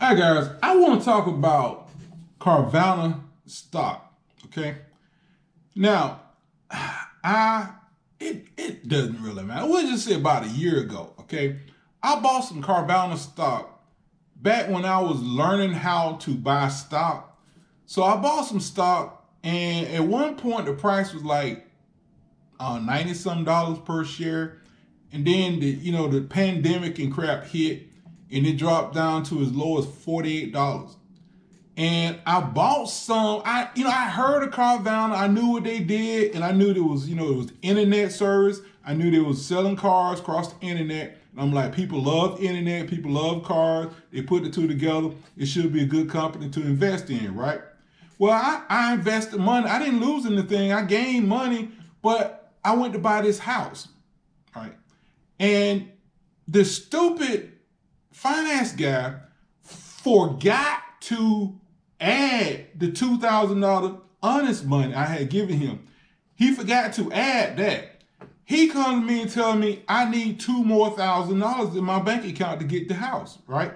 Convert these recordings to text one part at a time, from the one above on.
All right, guys, I want to talk about Carvana stock. Okay, now it doesn't really matter. We'll just say about a year ago. Okay, I bought some Carvana stock back when I was learning how to buy stock. So I bought some stock, and at one point the price was like 90 some dollars per share, and then the pandemic and crap hit, and it dropped down to as low as $48. And I bought some. I heard of Carvana. I knew what they did, and I knew there was it was internet service. I knew they was selling cars across the internet. And I'm like, people love internet. People love cars. They put the two together. It should be a good company to invest in, right? Well, I invested money. I didn't lose anything. I gained money, but I went to buy this house, right? And the stupid finance guy forgot to add the $2,000 honest money I had given him. He forgot to add that. He comes to me and tells me I need $2 more thousand in my bank account to get the house, right?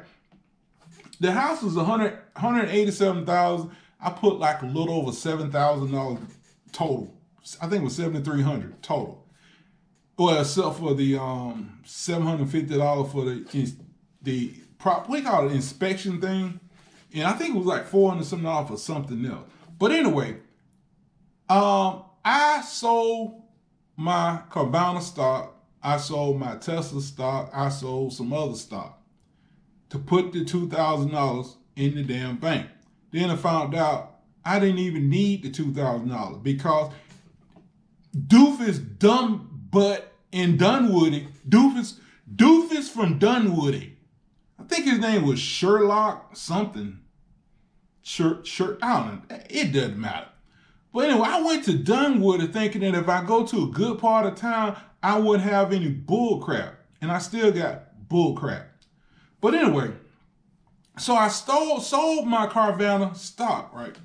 The house was $187,000. I put like a little over $7,000 total. I think it was $7,300 total. Well, except for the $750 for the we call it inspection thing, and I think it was like $400 something for something else. But anyway, I sold my Carvana stock, I sold my Tesla stock, I sold some other stock to put the $2,000 in the damn bank. Then I found out I didn't even need the $2,000 because Doofus dumb butt in Dunwoody, Doofus from Dunwoody. I think his name was Sherlock something. I don't know. It doesn't matter. But anyway, I went to Dunwoody thinking that if I go to a good part of town, I wouldn't have any bull crap. And I still got bull crap. But anyway, so I sold my Carvana stock, right?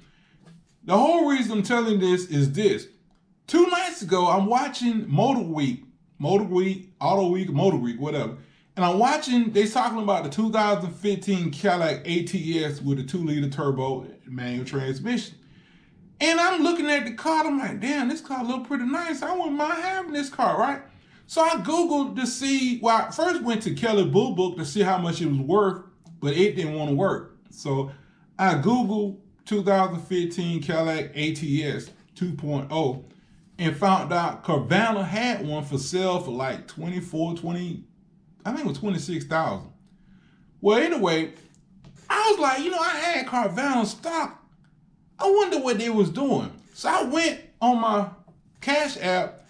The whole reason I'm telling this is this. 2 nights ago, I'm watching Motorweek, Auto Week, whatever. And I'm watching, they talking about the 2015 Cadillac ATS with a 2-liter turbo manual transmission. And I'm looking at the car, I'm like, damn, this car look pretty nice. I wouldn't mind having this car, right? So I Googled to see, well, I first went to Kelley Blue Book to see how much it was worth, but it didn't want to work. So I Googled 2015 Cadillac ATS 2.0 and found out Carvana had one for sale for like I think it was 26,000. Well, anyway, I was like, I had Carvana stock. I wonder what they was doing. So I went on my Cash App,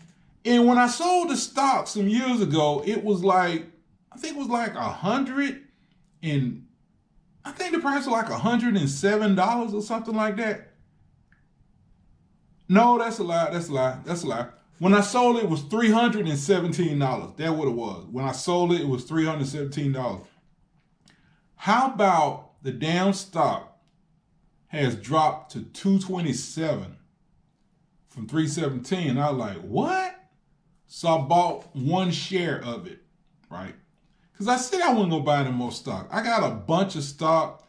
and when I sold the stock some years ago, it was like, I think it was like I think the price was like $107 or something like that. No, that's a lie. When I sold it, it was $317. That's what it was. When I sold it, it was $317. How about the damn stock has dropped to $227 from $317? I was like, what? So I bought one share of it, right? Because I said I wasn't going to buy any more stock. I got a bunch of stock,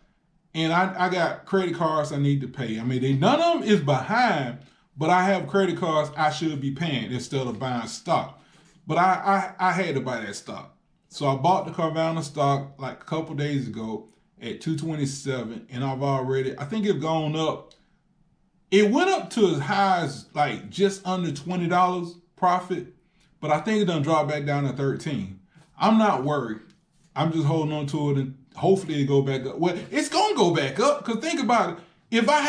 and I got credit cards I need to pay. I mean, none of them is behind, but I have credit cards I should be paying instead of buying stock. But I had to buy that stock. So I bought the Carvana stock like a couple days ago at $227, and I think it's gone up. It went up to as high as like just under $20 profit, but I think it done dropped back down to $13. I'm not worried. I'm just holding on to it, and hopefully it go back up. Well, it's gonna go back up, because think about it. If I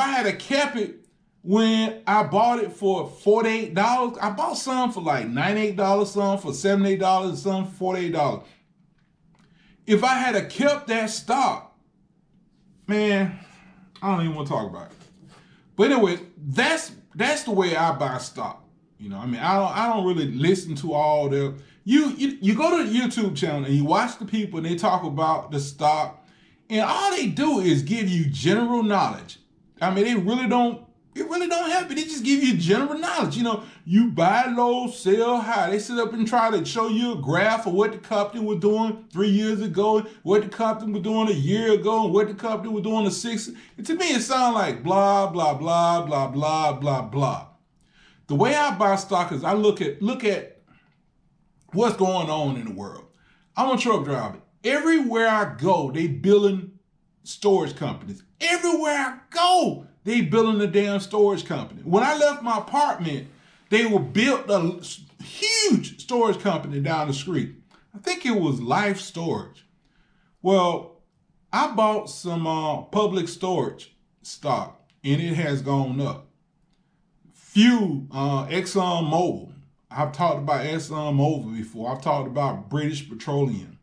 had kept it when I bought it for $48, I bought some for like $98, some for $78, some for $48. If I had kept that stock, man, I don't even want to talk about it. But anyway, that's the way I buy stock. I don't really listen to all the you go to the YouTube channel and you watch the people and they talk about the stock, and all they do is give you general knowledge. I mean, they really don't It really don't happen. They just give you general knowledge. You buy low, sell high. They sit up and try to show you a graph of what the company was doing 3 years ago, what the company was doing a year ago, and what the company was doing 6. And to me, it sounds like blah, blah, blah, blah, blah, blah, blah. The way I buy stock is I look at what's going on in the world. I'm a truck driver. Everywhere I go, they building storage companies. Everywhere I go, they building a damn storage company. When I left my apartment, they were built a huge storage company down the street. I think it was Life Storage. Well, I bought some public storage stock, and it has gone up. Exxon Mobil. I've talked about Exxon Mobil before. I've talked about British Petroleum.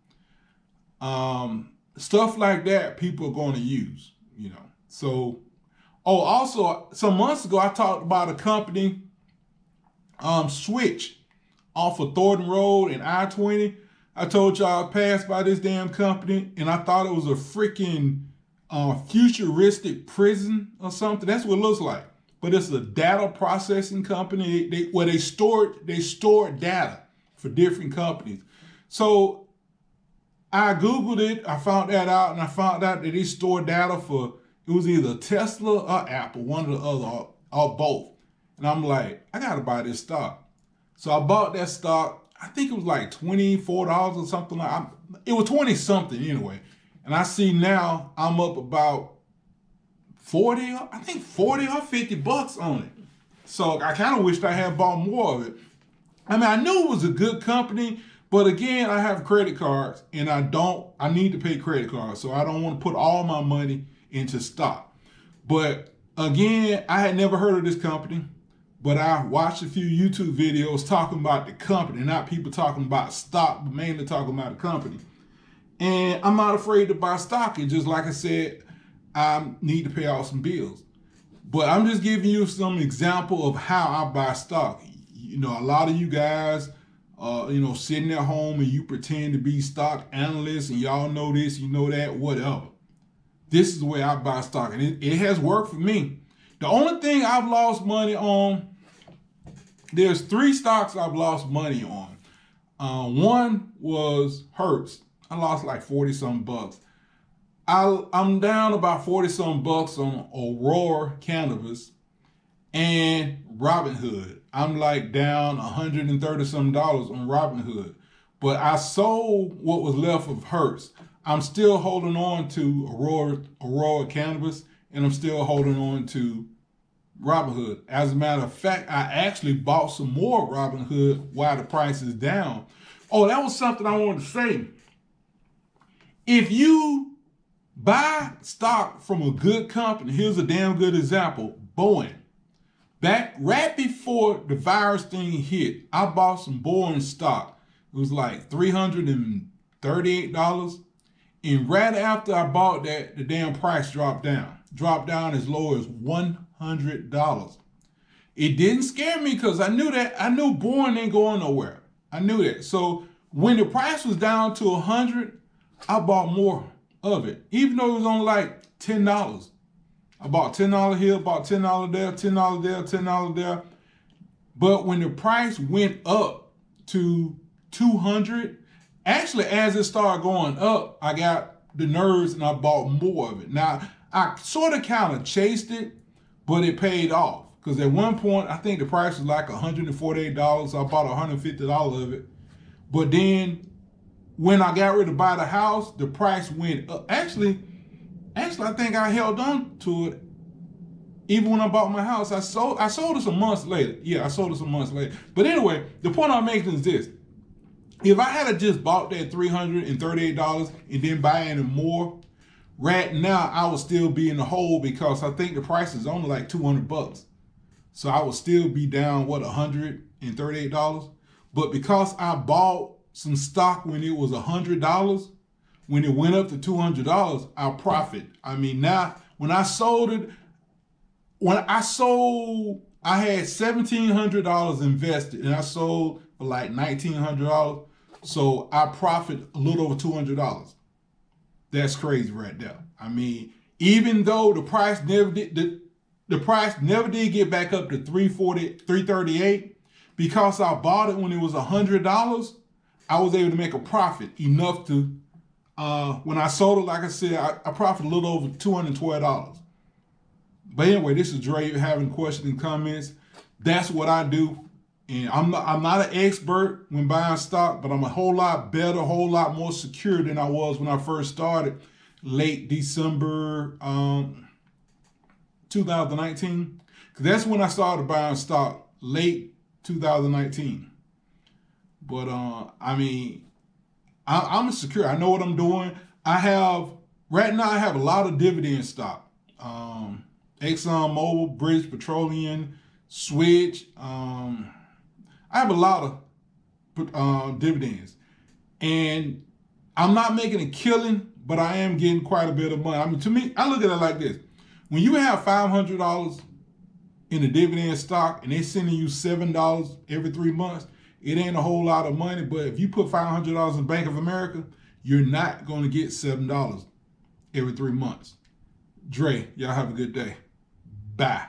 Stuff like that people are going to use, So, also, some months ago, I talked about a company, Switch, off of Thornton Road and I-20. I told y'all I passed by this damn company, and I thought it was a freaking futuristic prison or something. That's what it looks like. But it's a data processing company. They store data for different companies. So I Googled it. I found that out, and I found out that they store data for, it was either Tesla or Apple, one or the other, or both. And I'm like, I got to buy this stock. So I bought that stock. I think it was like $24 or something like. It was 20 something anyway. And I see now I'm up about 40 or $50 on it. So I kind of wished I had bought more of it. I mean, I knew it was a good company, but again, I have credit cards and I need to pay credit cards. So I don't want to put all my money into stock. But again, I had never heard of this company, but I watched a few YouTube videos talking about the company, not people talking about stock, but mainly talking about the company. And I'm not afraid to buy stock. And just like I said, I need to pay off some bills. But I'm just giving you some example of how I buy stock. A lot of you guys, sitting at home and you pretend to be stock analysts and y'all know this, you know that, whatever. This is the way I buy stock, and it has worked for me. The only thing I've lost money on, there's 3 stocks I've lost money on. One was Hertz. I lost like 40 some bucks. I'm down about 40 some bucks on Aurora Cannabis and Robinhood. I'm like down 130 some dollars on Robinhood. But I sold what was left of Hertz. I'm still holding on to Aurora Cannabis, and I'm still holding on to Robinhood. As a matter of fact, I actually bought some more Robinhood while the price is down. Oh, that was something I wanted to say. If you buy stock from a good company, here's a damn good example, Boeing. Back right before the virus thing hit, I bought some Boeing stock. It was like $338. And right after I bought that, the damn price dropped down. Dropped down as low as $100. It didn't scare me because I knew Boeing ain't going nowhere. I knew that. So when the price was down to $100, I bought more of it. Even though it was only like $10. I bought $10 here, bought $10 there, $10 there, $10 there. But when the price went up to $200, actually as it started going up, I got the nerves and I bought more of it. Now, I sort of kind of chased it, but it paid off. Because at one point, I think the price was like $148, so I bought $150 of it. But then when I got ready to buy the house, the price went up. Actually, I think I held on to it. Even when I bought my house, I sold it some months later. Yeah, I sold it some months later. But anyway, the point I'm making is this. If I had just bought that $338 and didn't buy any more, right now I would still be in the hole because I think the price is only like $200. So I would still be down, $138? But because I bought some stock when it was $100, when it went up to $200, I profit. I mean, now when I sold it, I had $1,700 invested and I sold for like $1,900. So I profit a little over $200. That's crazy right there. I mean, even though the price never did, the price never did get back up to $340, $338. Because I bought it when it was $100, I was able to make a profit enough to, when I sold it, like I said, I profited a little over $212. But anyway, this is Dre. If you're having questions and comments, that's what I do. And I'm not an expert when buying stock, but I'm a whole lot better, a whole lot more secure than I was when I first started late December 2019. Because that's when I started buying stock, late 2019. But I mean, I'm secure. I know what I'm doing. Right now I have a lot of dividend stock. Exxon Mobil, British Petroleum, Switch. I have a lot of dividends. And I'm not making a killing, but I am getting quite a bit of money. I mean, to me, I look at it like this. When you have $500 in a dividend stock and they're sending you $7 every 3 months, it ain't a whole lot of money. But if you put $500 in Bank of America, you're not going to get $7 every 3 months. Dre, y'all have a good day. Bye.